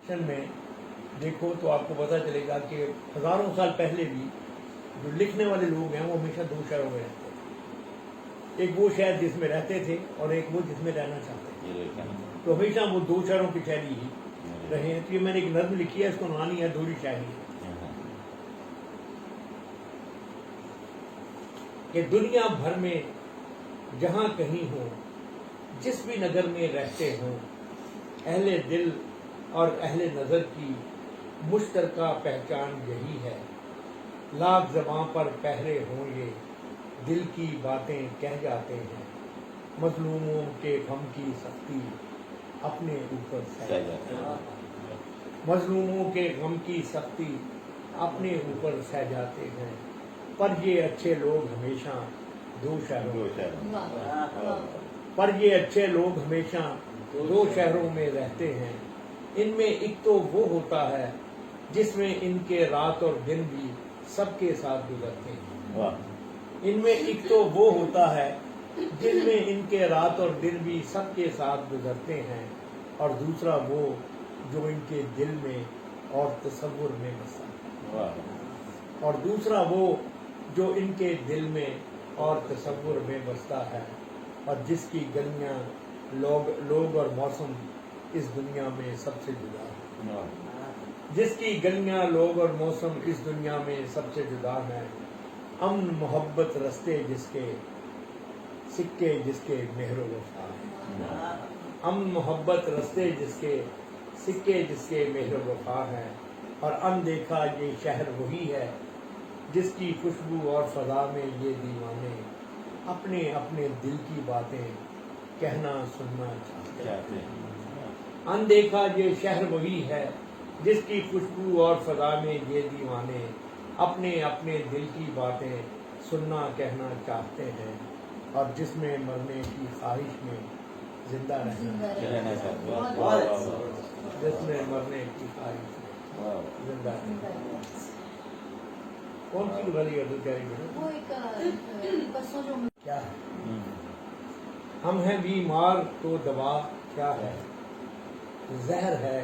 Constitution میں دیکھو تو آپ کو پتہ چلے گا کہ ہزاروں سال پہلے بھی جو لکھنے والے لوگ ہیں وہ ہمیشہ دو شہروں میں رہتے ہیں، ایک وہ شہر جس میں رہتے تھے اور ایک وہ جس میں رہنا چاہتے تھے، تو ہمیشہ وہ دو شہروں کی شہری ہی رہے ہیں۔ تو یہ میں نے ایک نظم لکھی ہے، اس کو عنوان ہے دوہری شاعری، کہ دنیا بھر میں جہاں کہیں ہو، جس بھی نگر میں رہتے ہوں، اہل دل اور اہل نظر کی مشترکہ پہچان یہی ہے، لاکھ زباں پر پہرے ہوں یہ دل کی باتیں کہہ جاتے ہیں، مظلوموں کے غم کی سختی اپنے اوپر سہ جاتے ہیں، مظلوموں کے غم کی سختی اپنے اوپر سہ جاتے ہیں، پر یہ اچھے لوگ ہمیشہ دو شہروں پر یہ اچھے لوگ ہمیشہ دو شہروں میں رہتے ہیں، ان میں ایک تو وہ ہوتا ہے جس میں ان کے رات اور دن بھی سب کے ساتھ گزرتے ہیں، ان میں ایک تو وہ ہوتا ہے جن میں ان کے رات اور دن بھی سب کے ساتھ گزرتے ہیں، اور دوسرا وہ جو ان کے دل میں اور تصور میں بسا ہے، اور دوسرا وہ جو ان کے دل میں اور تصور میں بستا ہے، اور جس کی گلیاں لوگ اور موسم اس دنیا میں سب سے جدا ہے، جس کی گلیاں لوگ اور موسم اس دنیا میں سب سے جدا ہے، امن محبت رستے جس کے سکے جس کے مہر و وفا ہے، امن محبت رستے جس کے سکے جس کے مہر و وفا ہے، اور اندیکھا یہ شہر وہی ہے جس کی خوشبو اور فضا میں یہ دیوانے اپنے اپنے دل کی باتیں کہنا سننا چاہتے ہیں، اندیکھا یہ شہر وہی ہے جس کی خوشبو اور فضا میں یہ دیوانے اپنے اپنے دل کی باتیں سننا کہنا چاہتے ہیں، اور جس میں مرنے کی خواہش میں زندہ رہنا چاہتے ہیں، جس میں مرنے کی خواہش میں زندہ رہنا۔ کون سی غلی اردو کہہ رہی ہے؟ کیا ہے؟ ہم ہیں بیمار تو دوا کیا ہے، زہر ہے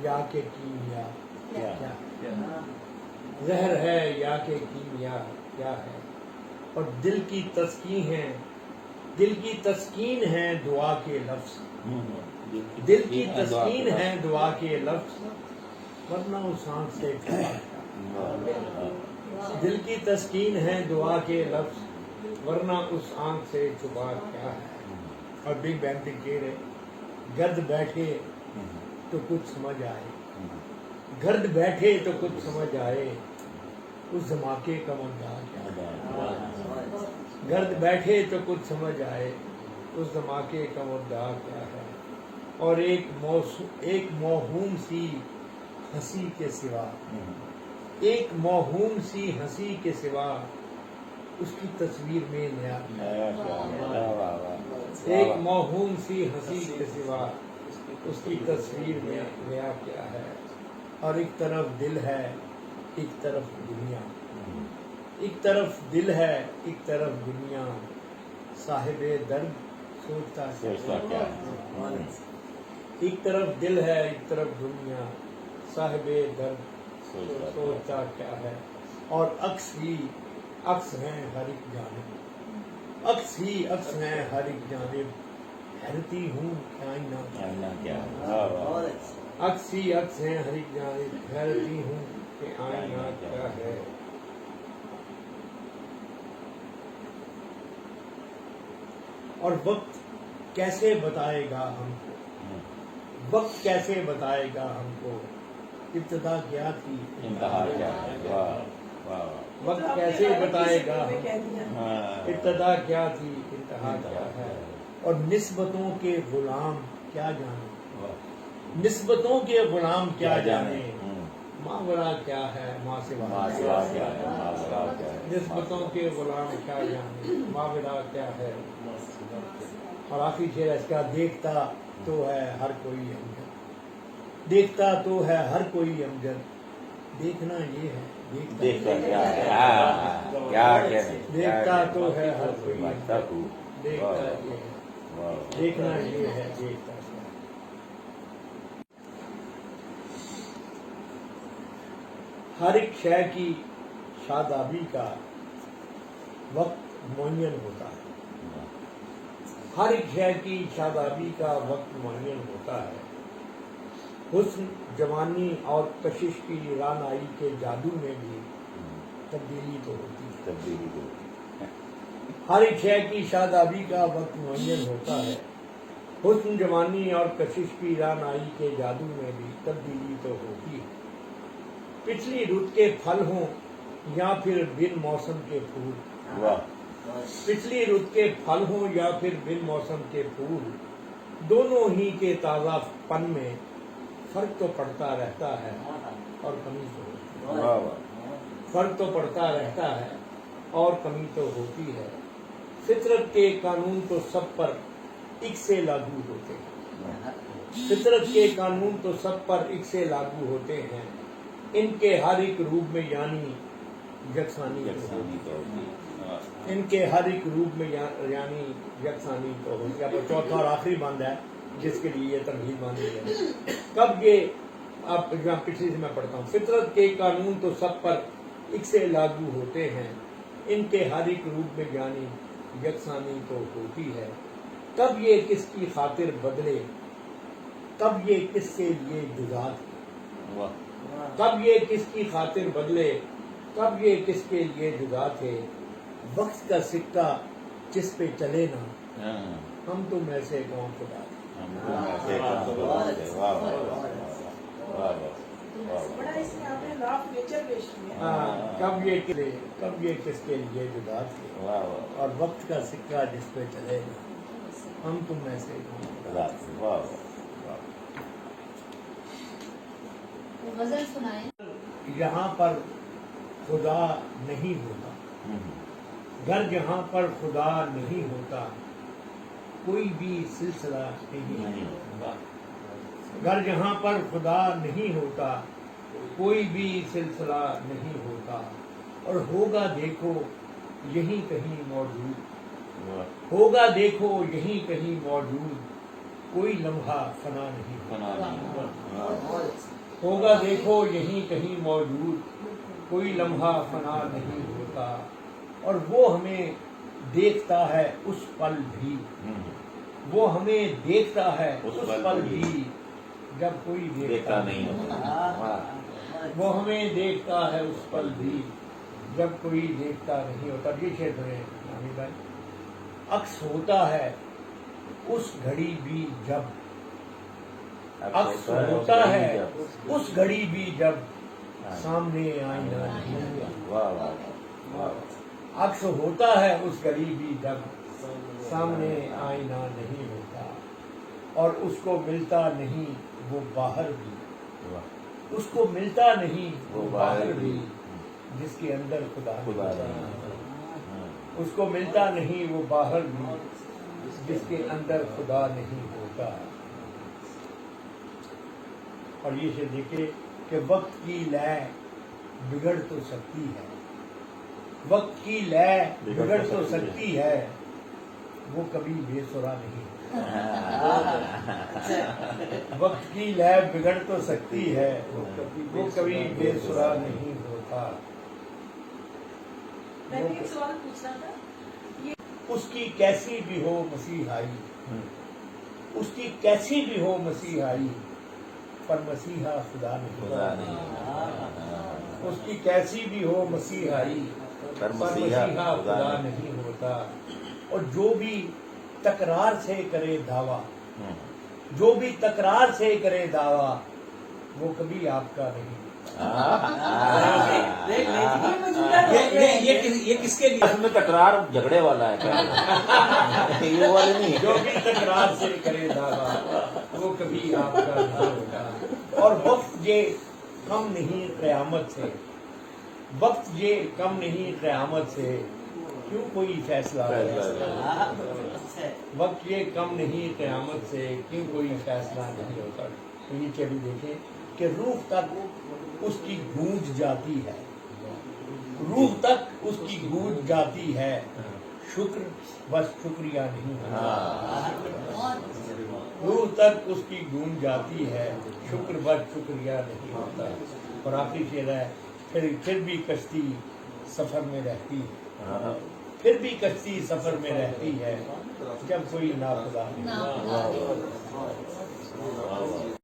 یا کہ کیمیا کیا ہے، زہر ہے یا کہ کیمیا کیا ہے، اور دل کی تسکین ہے دعا کے لفظ، دل کی تسکین ہے دعا کے لفظ، ورنہ اس آنکھ سے چھپا کیا، دل کی تسکین ہے دعا کے لفظ، ورنہ اس آنکھ سے چھپا کیا ہے۔ اور بگ بینگ تھیوری ہے، گرد بیٹھے تو کچھ سمجھ آئے، گرد بیٹھے تو کچھ سمجھ آئے، اس دھماکے کا مدعا کیا ہے، گرد بیٹھے تو کچھ سمجھ آئے، اس دھماکے کا مدعا کیا ہے، اور ایک موہوم سی ہنسی کے سوا، ایک موہوم سی ہنسی کے سوا اس کی تصویر میں نیا کیا ہے، ایک موہوم سی ہنسی کے سوا اس کی تصویر میں نیا کیا ہے، اور ایک طرف دل ہے ایک طرف دنیا، ایک طرف دل ہے ایک طرف دنیا، صاحب درد سوچتا کیا ہے، ایک طرف دل ہے ایک طرف دنیا، صاحب درد سوچتا کیا ہے، اور عکس ہی عکس ہیں ہر ایک جانب، عکس ہی عکس ہیں ہر ایک جانب، حیرتی ہوں آئینہ کیا ہے، عکس ہی عکس ہیں ہر ایک جانب، حیرتی ہوں کہ آئینہ کیا ہے۔ اور وقت کیسے بتائے گا ہم کو، وقت کیسے بتائے گا ہم کو، ابتدا کیا تھی انتہا کیا ہے، وقت کیسے بتائے گا ہم، ابتدا کیا تھی انتہا کیا ہے، اور نسبتوں کے غلام کیا جانے، نسبتوں کے غلام کیا جانے، ماورا کیا ہے ماں سوا کیا ہے، نسبتوں کے غلام کیا جانے، ماورا کیا ہے۔ اور آخری شعر اس کا، دیکھتا تو ہے ہر کوئی امجد، دیکھتا تو ہے ہر کوئی امجد، دیکھنا یہ ہے دیکھتا تو ہے ہر کوئی امجد، دیکھتا یہ ہے دیکھنا یہ ہے دیکھتا۔ ہر ایک شے کی شادابی کا وقت معین ہوتا ہے. ہر ایک شے کی شادابی کا وقت معین ہوتا ہے. حسن، جوانی اور کشش کی رانائی کے جادو میں بھی تبدیلی تو ہوتی ہے. ہر ایک شے کی شادابی کا وقت معین ہوتا ہے. حسن، جوانی اور کشش کی رانائی کے جادو میں بھی تبدیلی تو ہوتی ہے. پچھلی رت کے پھل ہوں یا پھر بن موسم کے پھول، پچھلی رت کے پھل ہوں یا پھر بن موسم کے پھول، دونوں ہی کے تازہ پن میں فرق تو پڑتا رہتا ہے اور کمی تو ہوتی ہے. فرق تو پڑتا رہتا ہے اور کمی تو ہوتی ہے. فطرت کے قانون تو سب پر ایک سے لاگو ہوتے ہیں. فطرت کے قانون تو سب پر ایک سے لاگو ہوتے ہیں. ان کے ہر ایک روپ میں یعنی یکسانی تو ہوتی ہے. ان کے ہر ایک روپ میں یعنی یکسانی تو ہوتی ہے. اب چوتھا اور آخری بند ہے جس کے لیے یہ تمہید باندھی ہے. کب یہ اب پچھلی سے میں پڑھتا ہوں. فطرت کے قانون تو سب پر ایک سے لاگو ہوتے ہیں. ان کے ہر ایک روپ میں یعنی یکسانی تو ہوتی ہے. کب یہ کس کی خاطر بدلے، کب یہ کس کے لیے جدا تھے. کب یہ کس کی خاطر بدلے، کب یہ کس کے لیے جدا تھے. وقت کا سکہ جس پہ چلے نا، ہم تم ایسے کون خدا تھے. کب یہ کس کے لیے جدا تھے، اور وقت کا سکہ جس پہ چلے نا، ہم تم ایسے کون خدا تھے. غزل سنائیں. یہاں پر خدا نہیں ہوتا، گر جہاں پر خدا نہیں ہوتا، کوئی بھی سلسلہ نہیں ہوتا. گر جہاں پر خدا نہیں ہوتا، کوئی بھی سلسلہ نہیں ہوتا. اور ہوگا دیکھو یہیں کہیں موجود، ہوگا دیکھو یہیں کہیں موجود، کوئی لمحہ فنا نہیں ہوتا. ہوگا دیکھو یہیں کہیں موجود، کوئی لمحہ فنا نہیں ہوتا. اور وہ ہمیں دیکھتا ہے اس پل بھی، وہ ہمیں دیکھتا ہے اس پل بھی جب کوئی دیکھتا نہیں ہوتا. وہ ہمیں دیکھتا ہے اس پل بھی جب کوئی دیکھتا نہیں ہوتا. یہ شعر سنیں نامی بھائی. عکس ہوتا ہے اس گھڑی بھی جب، عکس ہوتا ہے اس گھڑی بھی جب سامنے آئینہ نہیں ہوتا. عکس ہوتا ہے اس گھڑی بھی جب سامنے آئینہ نہیں ہوتا. اور اس کو ملتا نہیں وہ باہر بھی، اس کو ملتا نہیں وہ باہر بھی جس کے اندر خدا نہیں. اس کو ملتا نہیں وہ باہر بھی جس کے اندر خدا نہیں ہوتا. اور یہ سے دیکھے کہ وقت کی لے بگڑ تو سکتی ہے، وقت کی لے بگڑ تو سکتی ہے، وہ کبھی بے سرا نہیں. وقت کی لے بگڑ تو سکتی ہے، وہ کبھی بے سرا نہیں ہوتا. میں نے ایک سوال پوچھنا تھا. اس کی کیسی بھی ہو مسیحائی، اس کی کیسی بھی ہو مسیحائی، پر مسیحا خدا نہیں. اس کی کیسی بھی ہو مسیحائی، پر مسیحا خدا نہیں ہوتا. اور جو بھی تکرار سے کرے دعویٰ، جو بھی تکرار سے کرے دعویٰ، وہ کبھی آپ کا نہیں. یہ کس کے لیے؟ اس میں تکرار جھگڑے والا ہے، یہ والے نہیں. جو بھی تکرار سے کرے دعویٰ، وہ کبھی آپ کا نہیں ہوگا. اور وقت یہ کم نہیں قیامت سے، وقت یہ کم نہیں قیامت سے، کیوں کوئی فیصلہ وقت یہ کم نہیں قیامت سے، کیوں کوئی فیصلہ نہیں ہوتا. نیچے بھی دیکھیں کہ روح تک اس کی گونج جاتی ہے، روح تک اس کی گونج جاتی ہے، شکر بس شکریہ نہیں ہوتا. روح تک اس کی گونج جاتی ہے، شکر بس شکریہ نہیں ہوتا. اور آخری شعر ہے پھر بھی کشتی سفر میں رہتی ہے، ہاں پھر بھی کشتی سفر میں رہتی ہے جب کوئی ناخدا ناخدا نہیں۔ نہیں۔ واہ واہ